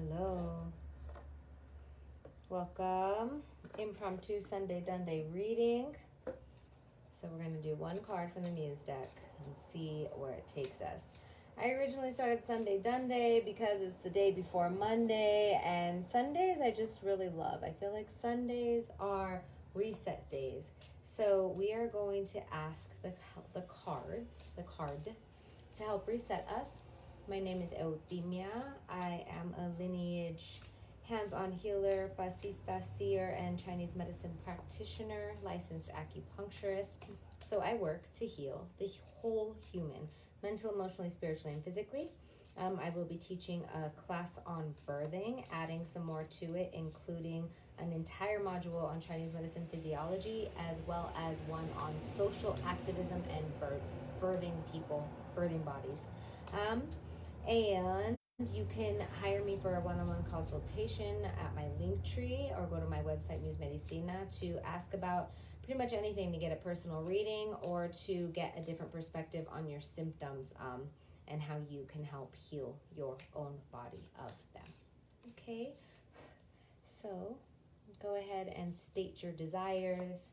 Hello. Welcome. Impromptu Sunday DoneDay reading. So we're going to do one card from the Muse deck and see where it takes us. I originally started Sunday DoneDay because it's the day before Monday, and Sundays I just really love. I feel like Sundays are reset days. So we are going to ask the card to help reset us. My name is Eutimia. I am a lineage hands-on healer, basista, seer, and Chinese medicine practitioner, licensed acupuncturist. So I work to heal the whole human, mental, emotionally, spiritually, and physically. I will be teaching a class on birthing, adding some more to it, including an entire module on Chinese medicine physiology, as well as one on social activism and birthing people, birthing bodies. And you can hire me for a one-on-one consultation at my Linktree, or go to my website, Muse Medicina, to ask about pretty much anything, to get a personal reading or to get a different perspective on your symptoms and how you can help heal your own body of them. Okay, so go ahead and state your desires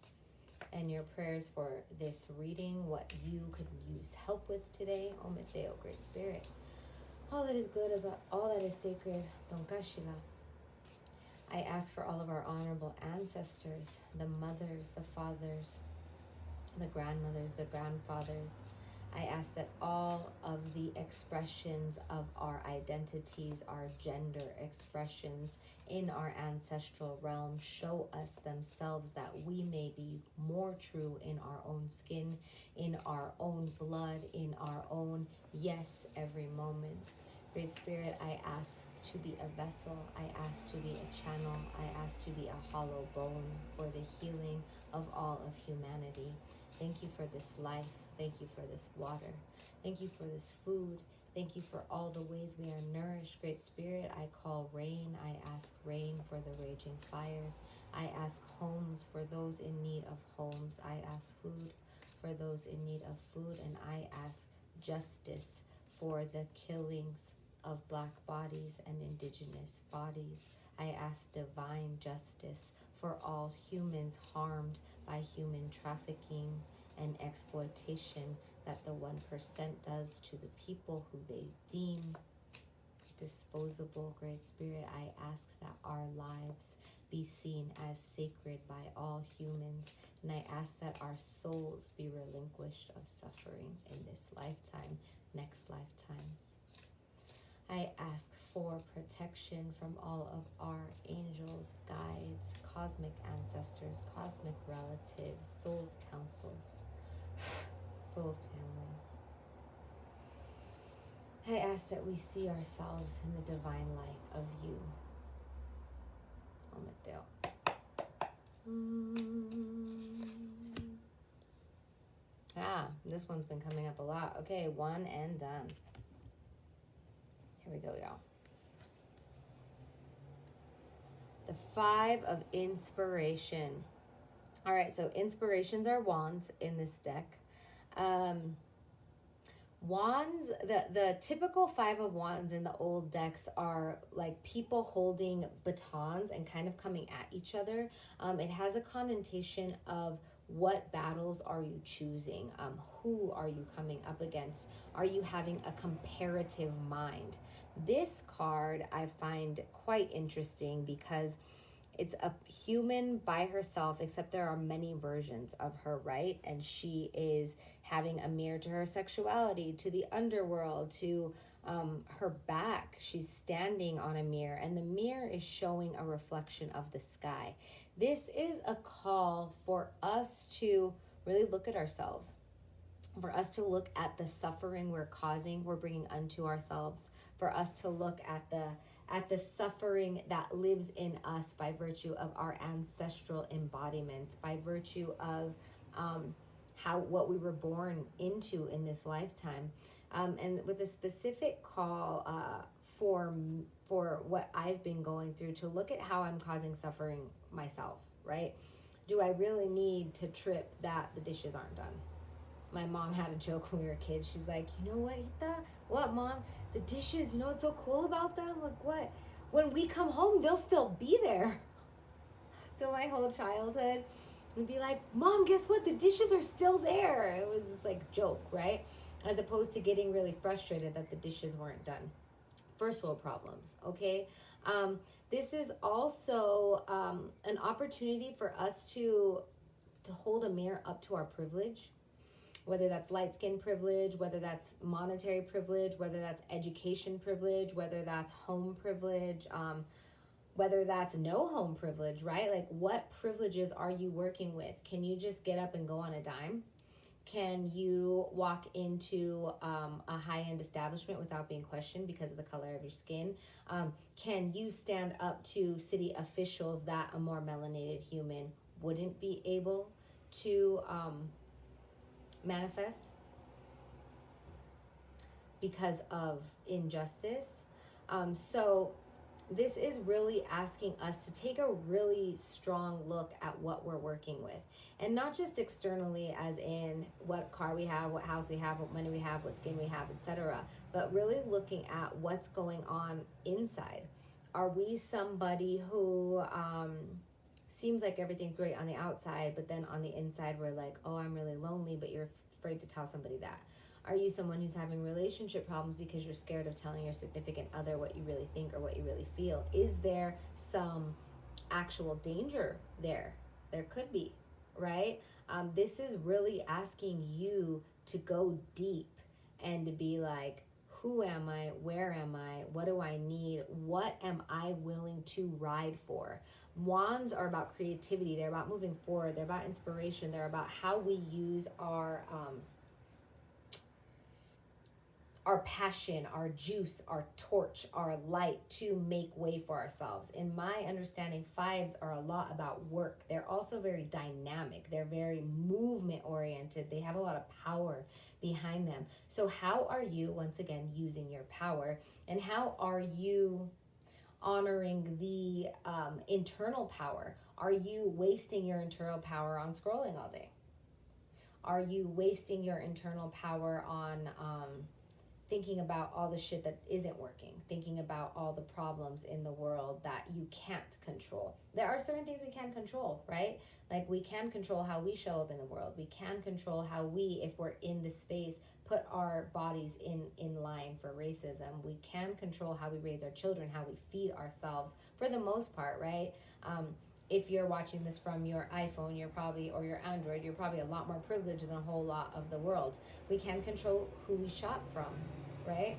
and your prayers for this reading, what you could use help with today. Ometeo, Great Spirit. All that is good, is all that is sacred. Don Kashila. I ask for all of our honorable ancestors, the mothers, the fathers, the grandmothers, the grandfathers. I ask that all of the expressions of our identities, our gender expressions in our ancestral realm, show us themselves, that we may be more true in our own skin, in our own blood, in our own yes every moment. Great Spirit, I ask to be a vessel. I ask to be a channel. I ask to be a hollow bone for the healing of all of humanity. Thank you for this life. Thank you for this water. Thank you for this food. Thank you for all the ways we are nourished. Great Spirit, I call rain. I ask rain for the raging fires. I ask homes for those in need of homes. I ask food for those in need of food. And I ask justice for the killings of Black bodies and Indigenous bodies. I ask divine justice for all humans harmed by human trafficking and exploitation that the 1% does to the people who they deem disposable. Great Spirit, I ask that our lives be seen as sacred by all humans, and I ask that our souls be relinquished of suffering in this lifetime, next lifetimes. I ask for protection from all of our angels, guides, cosmic ancestors, cosmic relatives, souls councils, souls families. I ask that we see ourselves in the divine light of you. Ometeo. This one's been coming up a lot. Okay, one and done. Here we go, y'all. The 5 of Inspiration. All right, so inspirations are wands in this deck. Wands, the typical 5 of Wands in the old decks are like people holding batons and kind of coming at each other. It has a connotation of what battles are you choosing? Who are you coming up against? Are you having a comparative mind? This card I find quite interesting because it's a human by herself, except there are many versions of her, right? And she is having a mirror to her sexuality, to the underworld, to her back. She's standing on a mirror, and the mirror is showing a reflection of the sky. This is a call for us to really look at ourselves, for us to look at the suffering we're bringing unto ourselves, for us to look at the suffering that lives in us by virtue of our ancestral embodiments, by virtue of what we were born into in this lifetime, and with a specific call for what I've been going through, to look at how I'm causing suffering myself, right? Do I really need to trip that the dishes aren't done? My mom had a joke when we were kids. She's like, you know what, Ita? What, Mom? The dishes, you know what's so cool about them? Like, what? when we come home, they'll still be there. So my whole childhood would be like, Mom, guess what? The dishes are still there. It was this like joke, right? As opposed to getting really frustrated that the dishes weren't done. First world problems, okay? This is also an opportunity for us to hold a mirror up to our privilege, whether that's light skin privilege, whether that's monetary privilege, whether that's education privilege, whether that's home privilege, whether that's no home privilege, right? Like, what privileges are you working with? Can you just get up and go on a dime? Can you walk into a high-end establishment without being questioned because of the color of your skin? Can you stand up to city officials that a more melanated human wouldn't be able to manifest because of injustice? So this is really asking us to take a really strong look at what we're working with. And not just externally, as in what car we have, what house we have, what money we have, what skin we have, etc. But really looking at what's going on inside. Are we somebody who seems like everything's great on the outside, but then on the inside we're like, oh, I'm really lonely, but you're afraid to tell somebody that? Are you someone who's having relationship problems because you're scared of telling your significant other what you really think or what you really feel? Is there some actual danger there? There could be, right? This is really asking you to go deep and to be like, who am I? Where am I? What do I need? What am I willing to ride for? Wands are about creativity. They're about moving forward. They're about inspiration. They're about how we use our passion, our juice, our torch, our light to make way for ourselves. In my understanding, fives are a lot about work. They're also very dynamic. They're very movement oriented. They have a lot of power behind them. So how are you, once again, using your power? And how are you honoring the internal power? Are you wasting your internal power on scrolling all day? Are you wasting your internal power on thinking about all the shit that isn't working, thinking about all the problems in the world that you can't control? There are certain things we can control, right? Like, we can control how we show up in the world. We can control how we, if we're in the space, put our bodies in line for racism. We can control how we raise our children, how we feed ourselves, for the most part, right? If you're watching this from your iPhone, or your Android, you're probably a lot more privileged than a whole lot of the world. We can control who we shop from, right?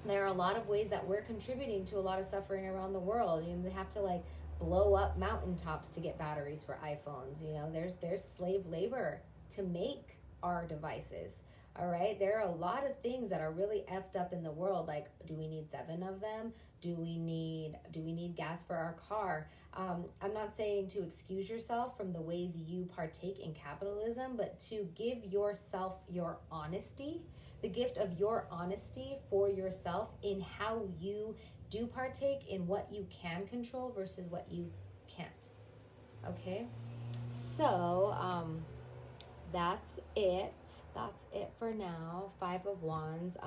There are a lot of ways that we're contributing to a lot of suffering around the world. You know, they have to like blow up mountaintops to get batteries for iPhones. You know, there's slave labor to make our devices. All right, there are a lot of things that are really effed up in the world. Like, do we need 7 of them? Do we need gas for our car? I'm not saying to excuse yourself from the ways you partake in capitalism, but to give yourself your honesty, the gift of your honesty for yourself in how you do partake in what you can control versus what you can't. Okay, so that's it. That's it for now. 5 of Wands.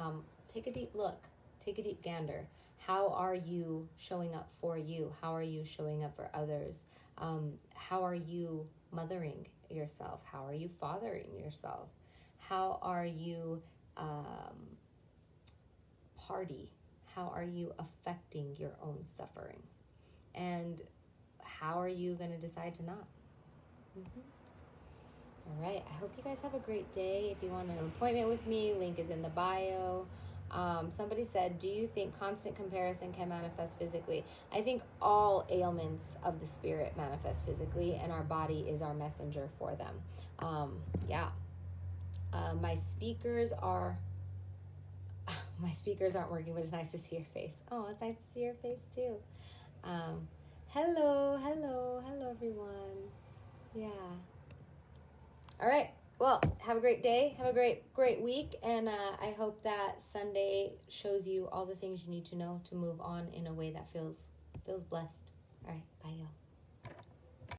Take a deep look. Take a deep gander. How are you showing up for you? How are you showing up for others? How are you mothering yourself? How are you fathering yourself? How are you party? How are you affecting your own suffering? And how are you going to decide to not? All right, I hope you guys have a great day. If you want an appointment with me, link is in the bio. Somebody said, do you think constant comparison can manifest physically? I think all ailments of the spirit manifest physically, and our body is our messenger for them. My speakers aren't working, but it's nice to see your face. Oh, it's nice to see your face too. Hello everyone. Yeah. All right. Well, have a great day. Have a great week. And I hope that Sunday shows you all the things you need to know to move on in a way that feels blessed. All right. Bye, y'all.